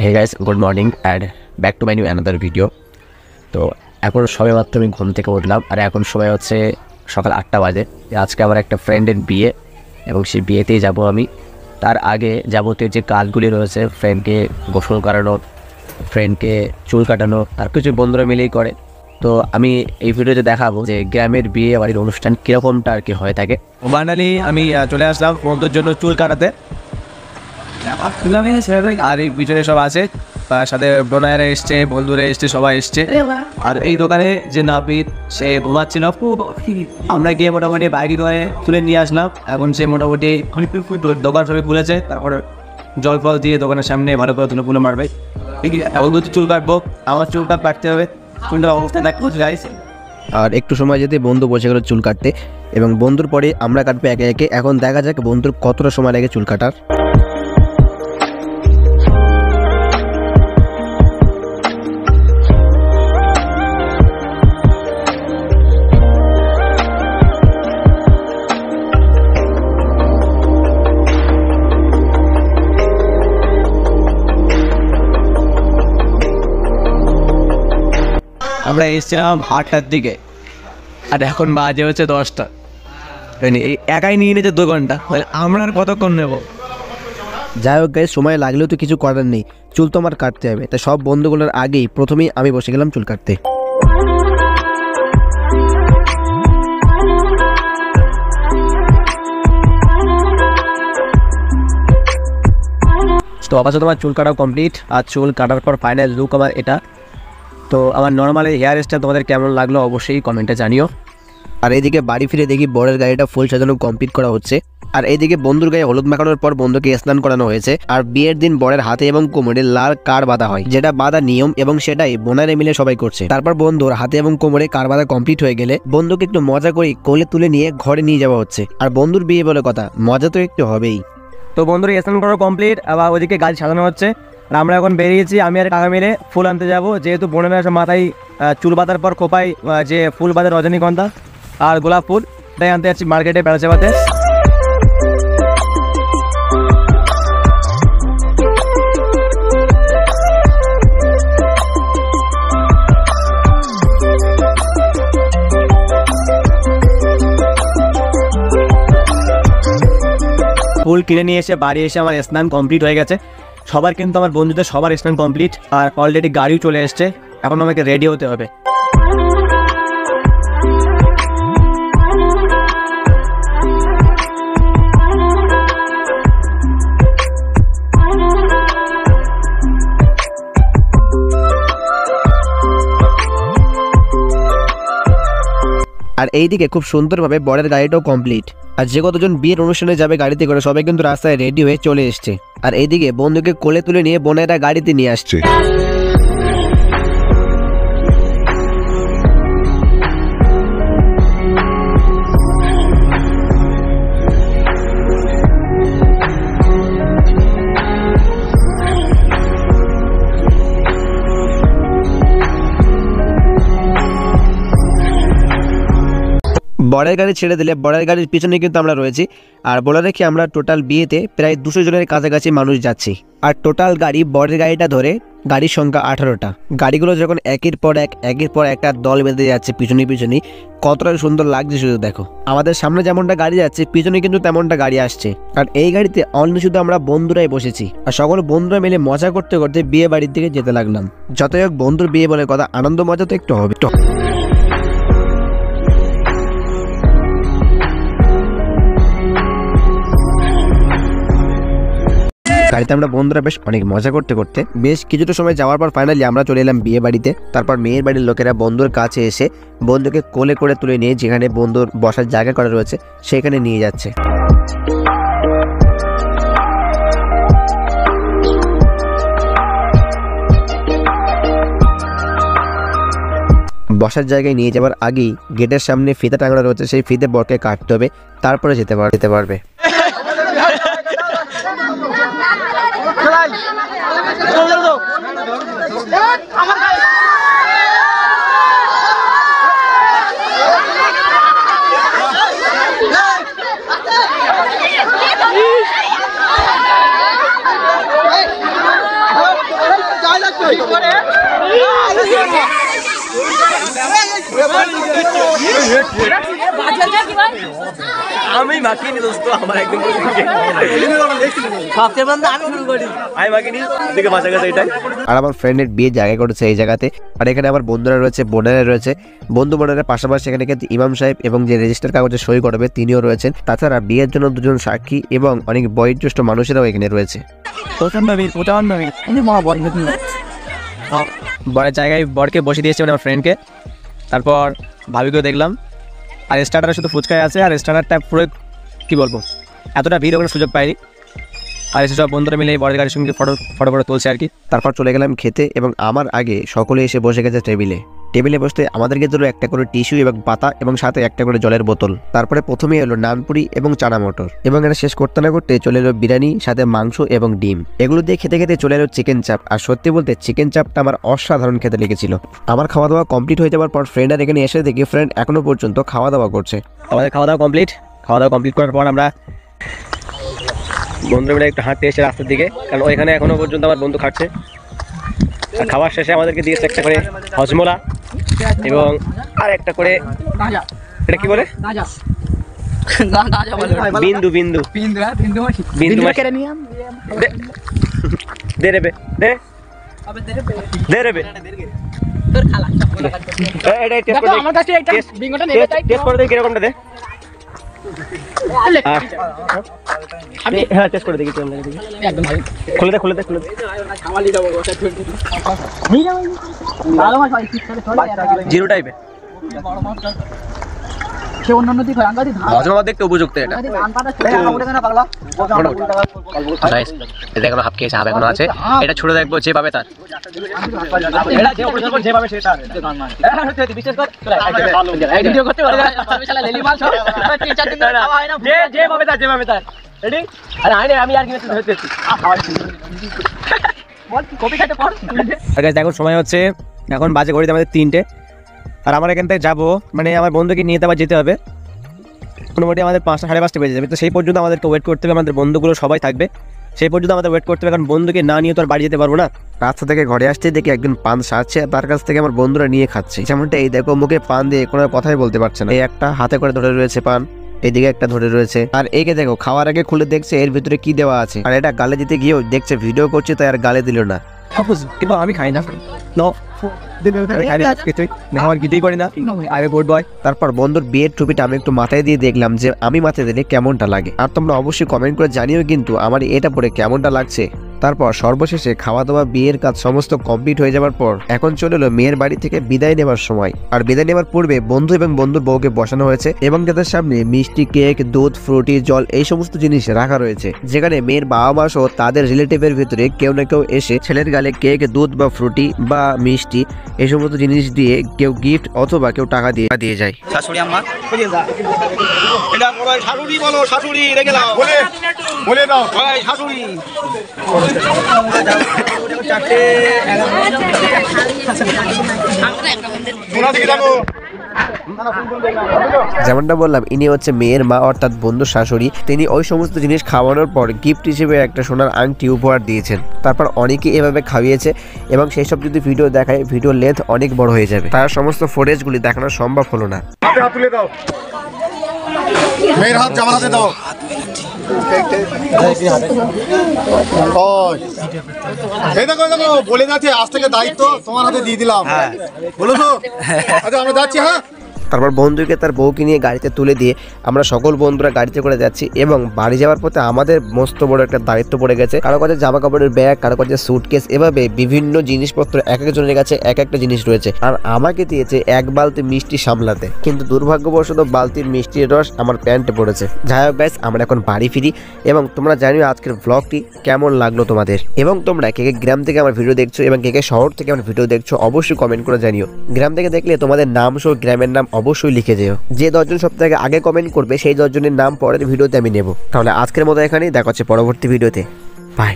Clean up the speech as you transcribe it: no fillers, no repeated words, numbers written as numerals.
Hey guys, good morning and back to my new another video. তো এখন সবাই মাত্র আমি ঘুম থেকে উঠলাম, আর এখন সময় হচ্ছে সকাল 8টা বাজে। আজকে আমার একটা ফ্রেন্ডের বিয়ে এবং সেই বিয়েতেই যাব আমি। তার আগে যাবতীয় যে কাজগুলি রয়েছে, ফ্রেন্ডকে গোসল করানো, ফ্রেন্ডকে চুল কাটানো, আর কিছু বন্ধুরা মিলেই করে। তো আমি এই ভিডিওতে দেখাবো যে গ্রামের বিয়ে বাড়ির অনুষ্ঠান কীরকমটা আর কি হয়ে থাকে। ফাইনালি আমি চলে আসলাম বন্ধুর জন্য চুল কাটাতে। আর এই পিছনে সব আছে, তার সাথে বোনারা এসছে, বন্ধুরা এসছে, সবাই এসছে। আর এই দোকানে যে নাপিত সে ঘুমাচ্ছিল, আমরা গিয়ে মোটামুটি বাইরে করে তুলে নিয়ে আসলাম। এখন সে মোটামুটি দোকান সবই খুলেছে, তারপর জল ফল দিয়ে দোকানের সামনে ভালো করে তুলে মারবে। বন্ধু চুল কাটবো, আমার চুলটা কাটতে হবে, চুলটা অবস্থা দেখবো গাইস। আর একটু সময় যেতে বন্ধু বসে গেল চুল কাটতে, এবং বন্ধুর পরে আমরা কাটবো একে একে। এখন দেখা যাক বন্ধুর কতটা সময় লাগে চুল কাটার। আমরা এসেছিলাম 8টার দিকে, আর এখন বাজে হচ্ছে 10টা। এই একাই নিয়ে নিয়েছে 2 ঘন্টা, আমরা আর কতক্ষণ নেব? যাই হোক গাইস, সময় লাগলেও তো কিছু করার নেই, চুল তো আমার কাটতে হবে। তাই সব বন্ধুগুলোর আগেই প্রথমেই আমি বসে গেলাম চুল কাটতে। তো আপাতত আমার চুল কাটাও কমপ্লিট, আর চুল কাটার পর ফাইনাল লুক আমার এটা। তো আমার নর্মালি হেয়ার স্টাইল তোমাদের কেমন লাগলো অবশ্যই কমেন্টে জানিও। আর এইদিকে বাড়ি ফিরে দেখি বরের গাড়িটা ফুল সাজানো কমপ্লিট করা হচ্ছে, আর এইদিকে বন্ধুর গায়ে হলুদ মাখানোর পর বন্ধুকে স্নান করানো হয়েছে। আর বিয়ের দিন বরের হাতে এবং কোমরে লাল কার বাঁধা হয়, যেটা বাঁধা নিয়ম, এবং সেটাই বোনারে মিলে সবাই করছে। তারপর বন্ধুর হাতে এবং কোমরে কার বাঁধা কমপ্লিট হয়ে গেলে বন্ধুকে একটু মজা করে কোলে তুলে নিয়ে ঘরে নিয়ে যাওয়া হচ্ছে। আর বন্ধুর বিয়ে বলে কথা, মজা তো একটু হবেই। তো বন্ধুর স্নান করা কমপ্লিট, আবার ওইদিকে গাড়ি সাজানো হচ্ছে। আর আমরা এখন বেরিয়েছি, আমি আর কাকা মিলে ফুল আনতে যাব, যেহেতু বোনেরা মাথায় চুল বাঁধার পর খোপায় যে ফুল বাঁধে রজনীগন্ধা আর গোলাপ ফুল, তাই আনতে যাচ্ছি মার্কেটে বেড়া চাপাতে। ফুল কিনে নিয়ে এসে বাড়ি এসে আমার স্নান কমপ্লিট হয়ে গেছে সবার, কিন্তু আমার বন্ধুদের সবার স্নান কমপ্লিট, আর অলরেডি গাড়িও চলে এসছে। এখন আমাকে রেডি হতে হবে। আর এইদিকে খুব সুন্দরভাবে বরের গাড়িটাও কমপ্লিট, আর যে কতজন বিয়ের অনুষ্ঠানে যাবে গাড়িতে করে সবাই কিন্তু রাস্তায় রেডি হয়ে চলে এসছে। আর এইদিকে বন্ধুকে কোলে তুলে নিয়ে বোনেরা গাড়িতে নিয়ে আসছে। বরের গাড়ি ছেড়ে দিলে বরের গাড়ির পিছনে কিন্তু আমরা রয়েছি, আর বলে রেখে আমরা টোটাল বিয়েতে প্রায় 200 জনের কাছাকাছি মানুষ যাচ্ছি। আর টোটাল গাড়ি বরের গাড়িটা ধরে গাড়ির সংখ্যা 18টা। গাড়িগুলো যখন একের পর একটা দল বেঁধে যাচ্ছে পিছনে পিছনে, কতটা সুন্দর লাগছে শুধু দেখো। আমাদের সামনে যেমনটা গাড়ি যাচ্ছে, পিছনে কিন্তু তেমনটা গাড়ি আসছে। আর এই গাড়িতে অনলি শুধু আমরা বন্ধুরাই বসেছি, আর সকল বন্ধুরা মিলে মজা করতে করতে বিয়ে বাড়ির দিকে যেতে লাগলাম। যতই হোক বন্ধুর বিয়ে বলে কথা, আনন্দ মজা তো একটু হবে। গাড়িতে আমরা বন্ধুরা বেশ অনেক মজা করতে করতে বেশ কিছুটা সময় যাওয়ার পর ফাইনালি আমরা চলে এলাম বিয়ে বাড়িতে। তারপর মেয়ের বাড়ির লোকেরা বন্ধুর কাছে এসে বন্ধুকে কোলে করে তুলে নিয়ে যেখানে বন্ধুর বসার জায়গা করা রয়েছে সেখানে নিয়ে যাচ্ছে। বসার জায়গায় নিয়ে যাওয়ার আগেই গেটের সামনে ফিতে টাঙানো রয়েছে, সেই ফিতে বরকে কাটতে হবে, তারপরে যেতে পারবে। আমি মাখিনি দোস্ত, আমার একদম আমি মাখিনি দিকে বাঁচা গেছে এটাই। আর আমার ফ্রেন্ডের বিয়ে জায়গায় করেছে এই জায়গাতে। আর এখানে আমার বন্ধুরা রয়েছে, বোনেরা রয়েছে। বন্ধু বোনেরা পাশাপাশি এখানে কিন্তু ইমাম সাহেব এবং যে রেজিস্টার কাগজে সই করবে তিনিও রয়েছেন। তাছাড়া বিয়ের জন্য দুজন সাক্ষী এবং অনেক বয়োজ্যেষ্ঠ মানুষেরাও এখানে রয়েছে। বরের জায়গায় বরকে বসে দিয়েছে মানে আমার ফ্রেন্ডকে। তারপর ভাবিকেও দেখলাম। আর স্টার্টারে শুধু ফুচকায় আছে, আর স্টার্টারটা পুরো কী বলবো, এতটা ভিড় ওখানে সুযোগ পাইনি। আর এসে সব বন্ধুরা মিলে বরের গাড়ির সঙ্গে ফটো তুলছে আর কি। তারপর চলে গেলাম খেতে এবং আমার আগে সকলে এসে বসে গেছে টেবিলে বসতে আমাদেরকে দিল একটা করে টিস্যু এবং পাতা এবং সাথে একটা করে জলের বোতল। তারপরে প্রথমে এলো নানপুরি এবং চানা মটর এবং এটা শেষ করতে না করতে চলে এলো বিরিয়ানি, সাথে মাংস এবং ডিম। এগুলো দিয়ে খেতে খেতে চলে এলো চিকেন চাপ। আর সত্যি বলতে চিকেন চাপটা আমার অসাধারণ খেতে লেগেছিল। আমার খাওয়া দাওয়া কমপ্লিট হয়ে যাওয়ার পর ফ্রেন্ডরা এখানে এসে দেখি ফ্রেন্ড এখনো পর্যন্ত খাওয়া দাওয়া করছে। আমাদের খাওয়া দাওয়া কমপ্লিট করার পর আমরা বন্ধুরা মিলে একটু হাঁটতে এসে রাস্তার দিকে, কারণ ওইখানে এখনো পর্যন্ত আমার বন্ধু খাচ্ছে। আর খাওয়ার শেষে আমাদেরকে দিয়েছে একটা করে হজমোলা এবং আর একটা করে, এটা কি বলে, বিন্দু বিন্দু বিন্দু দে রে বে, দে রে বে, টেস্ট করে দে কিরকমটা দে। হ্যাঁ টেস্ট করে দেখি, খুলে দে জিরো টাইপের হজমা দেখতে উপযুক্ত। এটা এখনো হাফ খেয়েছে, হাফ এখনো আছে। এটা ছুড়ে দেখবো যে পাবে তার। এখন সময় হচ্ছে, এখন বাজে ঘড়িতে আমাদের 3টে। আর আমার এখান থেকে যাবো, মানে আমার বন্ধুকে নিয়ে আবার যেতে হবে। মোটামুটি আমাদের 5টা সাড়ে 5টা বেজে যাবে। তো সেই পর্যন্ত আমাদেরকে ওয়েট করতে হবে, আমাদের বন্ধুগুলো সবাই থাকবে সেই পর্যন্ত আমাদের ওয়েট করতে হবে, কারণ বন্ধুকে না নিয়ে তো আর বাড়ি যেতে পারবো না। রাস্তা থেকে ঘরে আসতেই দেখি একজন পান সারছে, তার কাছ থেকে আমার বন্ধুরা নিয়ে খাচ্ছে। যেমনটা এই দেখো, মুখে পান দিয়ে কোনো কথাই বলতে পারছে না। এই একটা হাতে করে ধরে রয়েছে পান, এদিকে একটা ধরে রয়েছে। আর একে দেখো, খাওয়ার আগে খুলে দেখছে এর ভিতরে কি দেওয়া আছে। আর এটা গালে দিতে গিয়েও দেখছে ভিডিও করছে, তাই আর গালে দিল না। কিন্তু আমি খাই না, তারপর বন্ধুর বিয়ের টুপিটা আমি একটু মাথায় দিয়ে দেখলাম যে আমি মাথায় দিলে কেমনটা লাগে। আর তোমরা অবশ্যই কমেন্ট করে জানিও কিন্তু আমার এটা পরে কেমনটা লাগছে। তারপর সর্বশেষে খাওয়া দাওয়া, বিয়ের কাজ সমস্ত কমপ্লিট হয়ে যাওয়ার পর এখন চলে এলো মেয়ের বাড়ি থেকে বিদায় নেওয়ার সময়। আর বিদায় নেওয়ার পূর্বে বন্ধু এবং বন্ধুর বউকে বসানো হয়েছে এবং তাদের সামনে মিষ্টি, কেক, দুধ, ফ্রুটি, জল এই সমস্ত জিনিস রাখা রয়েছে। যেখানে মেয়ের বাবা মা সহ তাদের রিলেটিভের ভিতরে কেউ না কেউ এসে ছেলের গালে কেক, দুধ বা ফ্রুটি বা মিষ্টি এই সমস্ত জিনিস দিয়ে কেউ গিফট অথবা কেউ টাকা দিয়ে যায়। শাশুড়ি আম্মা এটা বড় শাশুড়ি বলো, শাশুড়ি রেখে দাও, বলে দাও ভাই শাশুড়ি। যেমনটা বললাম, ইনি হচ্ছে মেয়ের মা অর্থাৎ বন্ধুর শাশুড়ি। তিনি ওই সমস্ত জিনিস খাওয়ানোর পর গিফট হিসেবে একটা সোনার আংটি উপহার দিয়েছেন। তারপর অনেকে এভাবে খাওয়িয়েছে এবং সেই সব যদি ভিডিও দেখায়, ভিডিও লেন্থ অনেক বড় হয়ে যাবে। তার সমস্ত ফুটেজগুলি দেখানো সম্ভব হলো না। হাত তুলে দাও, মেয়ের হাত জামার হাতে দাও। এই দেখো বলে যাচ্ছে, আজ থেকে দায়িত্ব তোমার হাতে দিয়ে দিলাম, বলেছো? আচ্ছা আমরা যাচ্ছি। হ্যাঁ, তারপর বন্ধুকে তার বউকে নিয়ে গাড়িতে তুলে দিয়ে আমরা সকল বন্ধুরা গাড়িতে করে যাচ্ছি এবং বাড়ি যাওয়ার পথে আমাদের মস্ত বড় একটা দায়িত্ব পড়ে গেছে। কারো কাছে জামা কাপড়ের ব্যাগ, কারো কাছে সুটকেস, এভাবে বিভিন্ন জিনিসপত্র এক একজনের কাছে এক একটা জিনিস রয়েছে। আর আমাকে দিয়েছে এক বালতি মিষ্টি সামলাতে, কিন্তু দুর্ভাগ্যবশত বালতির মিষ্টির রস আমার প্যান্টে পড়েছে। যাই হোক গাইস, আমরা এখন বাড়ি ফিরি এবং তোমরা জানিও আজকের ব্লগটি কেমন লাগলো তোমাদের, এবং তোমরা কে কে গ্রাম থেকে আমার ভিডিও দেখছো এবং কে কে শহর থেকে আমার ভিডিও দেখছো অবশ্যই কমেন্ট করে জানিও। গ্রাম থেকে দেখলে তোমাদের নাম সহ গ্রামের নাম অবশ্যই লিখে যেও। যে 10 জন সব থেকে আগে কমেন্ট করবে সেই 10 জনের নাম পরের ভিডিওতে আমি নেব। তাহলে আজকের মতো এখানেই, দেখা হচ্ছে পরবর্তী ভিডিওতে। বাই।